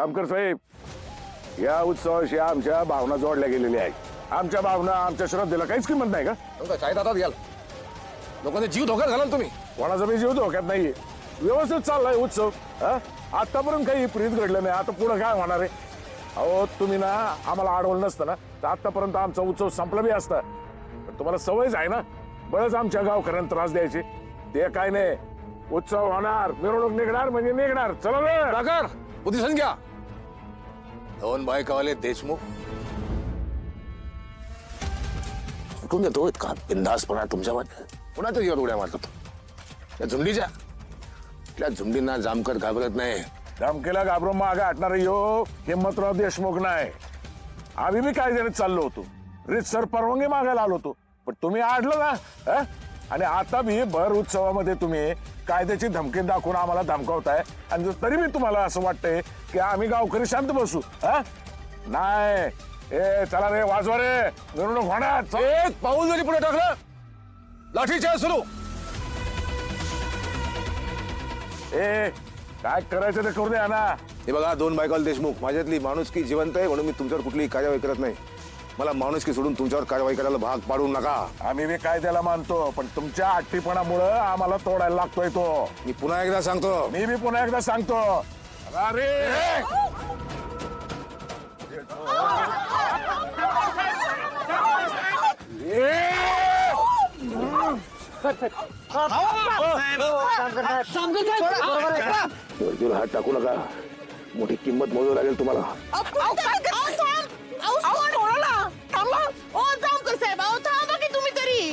जामकर साहेब, या उत्सवाशी आमच्या भावना जोडल्या गेलेल्या आहेत. आमच्या भावना, आमच्या श्रद्धेला काहीच किंमत नाही का? तुमचा काय दातात घ्याल, लोकांचे जीव धोक्यात घालाल तुम्ही. कोणाचा बी जीव धोक्यात नाहीये. व्यवस्थित चाललाय उत्सव. आतापर्यंत काही प्रीत घडलं नाही, आता पुढे काय होणार आहे? अहो तुम्ही ना आम्हाला अडवलं नसतं ना तर आतापर्यंत आमचा उत्सव संपला बी असता. पण तुम्हाला सवयच आहे ना बरंच आमच्या गावकऱ्यांना त्रास द्यायचे. ते काय नाही, उत्सव होणार, मिरवणूक निघणार म्हणजे निघणार. चला रे रागर बुद्धिसन घ्या. दोन बायकावाले देशमुख कुठून देतो इतका बिंदासपणा तुमच्यामध्ये? कुणाच्या जीवात उड्या मारतो त्या झुंडीच्या? त्या झुंडींना जामकर घाबरत नाही. धमकीला घाबरून मागे हटणार यो हिम्मतराव देशमुख नाही. आम्ही बी कायद्याने चाललो होतो, रीतसर परवानगी मागायला आलो होतो, पण तुम्ही आडलं ना. आणि आता बी भर उत्सवामध्ये तुम्ही कायद्याची धमकी दाखवून आम्हाला धमकावताय. आणि तरी बी तुम्हाला असं वाटतंय की आम्ही गावकरी शांत बसू. नाही, ए चला रे, वाजवा रे, मिरवणूक होणार. एक पाऊल जरी पुढे टाकलं लाठीचार्ज सुरू. ए काय करायचं ते करू द्या ना. हे बघा, दोन बायकावाले देशमुख, माझ्यातली माणुसकी जिवंत आहे म्हणून मी तुमच्यावर कुठलीही कार्यवाही करत नाही. मला माणुसकी सोडून तुमच्यावर कारवाई करायला भाग पाडू नका. आम्ही बी कायद्याला मानतो, पण तुमच्या हट्टीपणामुळं आम्हाला तोडायला लागतोय तो. मी पुन्हा एकदा सांगतो. मी बी पुन्हा एकदा सांगतो. अरे वरतीवर हात टाकू नका, मोठी किंमत मोजावी लागेल तुम्हाला.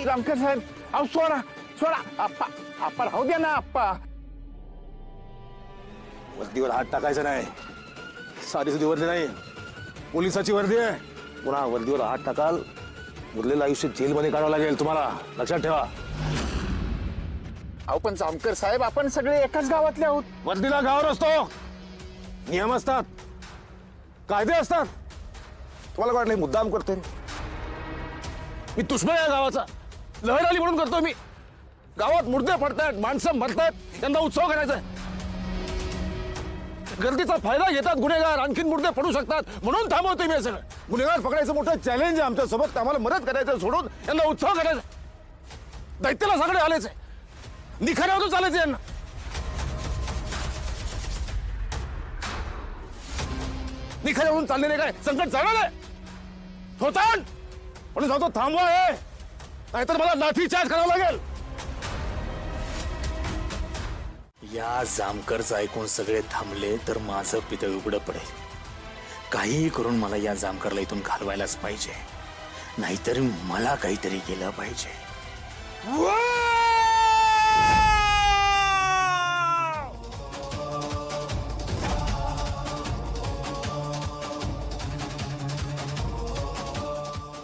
जामकर साहेब, अहो सोडा सोडा, आप्पा आप्पा राहू द्या ना आप्पा. वरतीवर हात टाकायचा नाही. साधी सुधी वर्दी नाही, पोलिसाची वर्दी आहे. पुन्हा वर्दीवर हात टाकाल उरलेलं आयुष्य जेलमध्ये काढावं लागेल तुम्हाला, लक्षात ठेवा. अहो पण जामकर साहेब, आपण सगळे एकाच गावातले आहोत. वर्दीला गाव नसतो, नियम असतात, कायदे असतात. तुम्हाला वाटलं मुद्दाम करतोय मी दुश्मन आहे गावाचा, लहर आली म्हणून करतोय मी? गावात मुर्दे पडतायत, माणसं मरतायत, त्यांना उत्सव करायचा आहे. गर्दीचा फायदा घेतात गुन्हेगार, आणखीन मुर्दे पडू शकतात म्हणून थांबवतोय मी. सगळं गुन्हेगार पकडायचं मोठं चॅलेंज आहे आमच्या सोबत. आम्हाला मदत करायचं सोडून यांना उत्सव करायचा. दैत्याला सगळे आलेच, निखाऱ्यावरून चालायचं यांना. निखाऱ्यावरून चाललेले काय संकट जाणार आहे? थोतांड म्हणून सांगतो, थांबवा हे, नाहीतर मला लाठी चार्ज करावं लागेल. या जामकरचं ऐकून सगळे थांबले तर माझं पितळ उघडं पडेल. काहीही करून मला या जामकरला इथून घालवायलाच पाहिजे, नाहीतर मला काहीतरी केलं पाहिजे.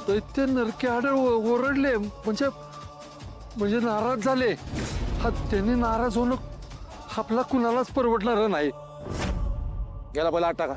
दैत्य नरके आड ओरडले, म्हणजे नाराज झाले. हा त्यांनी नाराज होणं आपला कुणालाच परवडणार नाही. गेला पहिला हात टाका.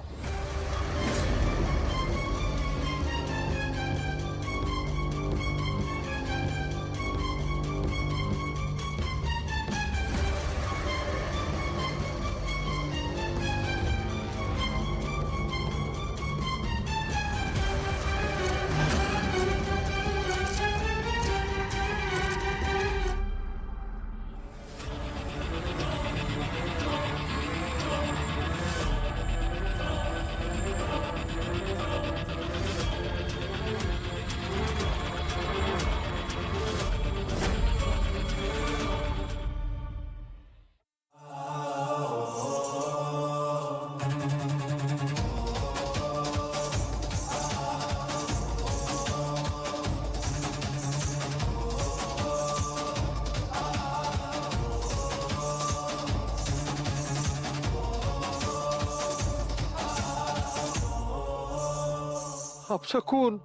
अपशकून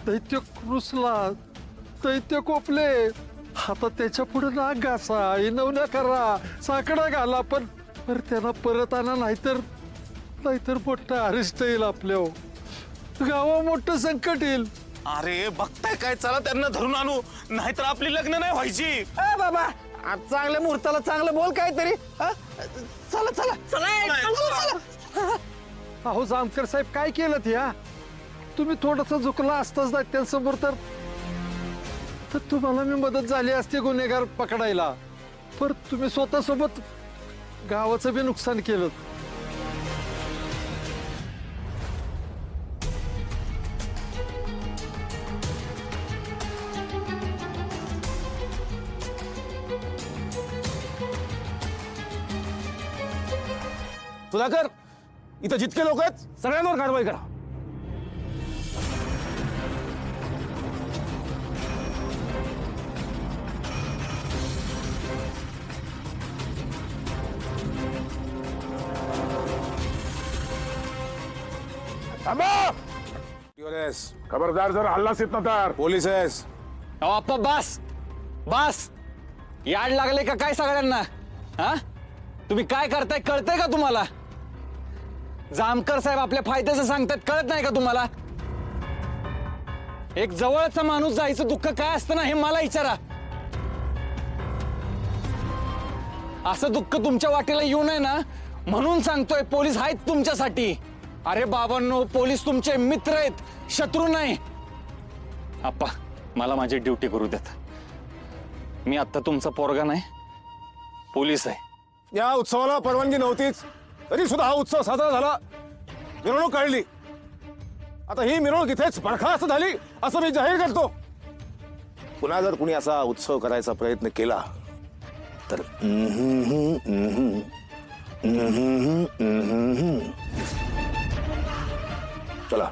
दैत्य रुसला, दैत्य कोपले. आता त्याच्या पुढे नाक घासा, इनवण्या करा, साकडा घाला, पण त्यांना परत आणा, नाहीतर मोठं अरिष्ट येईल आपल्या गावा, मोठं संकट येईल. अरे बघताय काय, चला त्यांना धरून आणू, नाहीतर आपली लग्न नाही व्हायची. बाबा, चांगल्या मुहूर्ताला चांगलं बोल काहीतरी. चला चला चला. अहो जामकर साहेब काय केलं या तुम्ही थोडस झुकला असताच त्यांसमोर तर तुम्हाला मी मदत झाली असती गुन्हेगार पकडायला, पर तुम्ही स्वतःसोबत गावाचं बी नुकसान केलं. सुधाकर, इथं जितके लोक आहेत सगळ्यांवर कारवाई करा. थांबा. खबरदार जर हल्लास येत ना तर पोलीस आहेस. अप्पा बस बस, याड लागले का काय सगळ्यांना? हा, तुम्ही काय करताय कळतंय का तुम्हाला? जामकर साहेब आपल्या फायद्याचं सांगतात, कळत नाही का तुम्हाला? एक जवळचा माणूस जायचं दुःख काय असतं ना हे मला विचारा. असं दुःख तुमच्या वाटेला येऊ नये ना म्हणून सांगतोय, पोलीस आहेत तुमच्यासाठी. अरे बाबांनो, पोलीस तुमचे मित्र आहेत, शत्रू नाही. आप्पा, मला माझी ड्युटी करू देत. मी आता तुमचा पोरगा नाही, पोलीस आहे. या उत्सवाला परवानगी नव्हतीच, तरी सुद्धा हा उत्सव साजरा झाला, मिरवणूक काढली. आता ही मिरवणूक इथेच बरखास्त झाली असं मी जाहीर करतो. पुन्हा जर कुणी असा उत्सव करायचा प्रयत्न केला तर चला.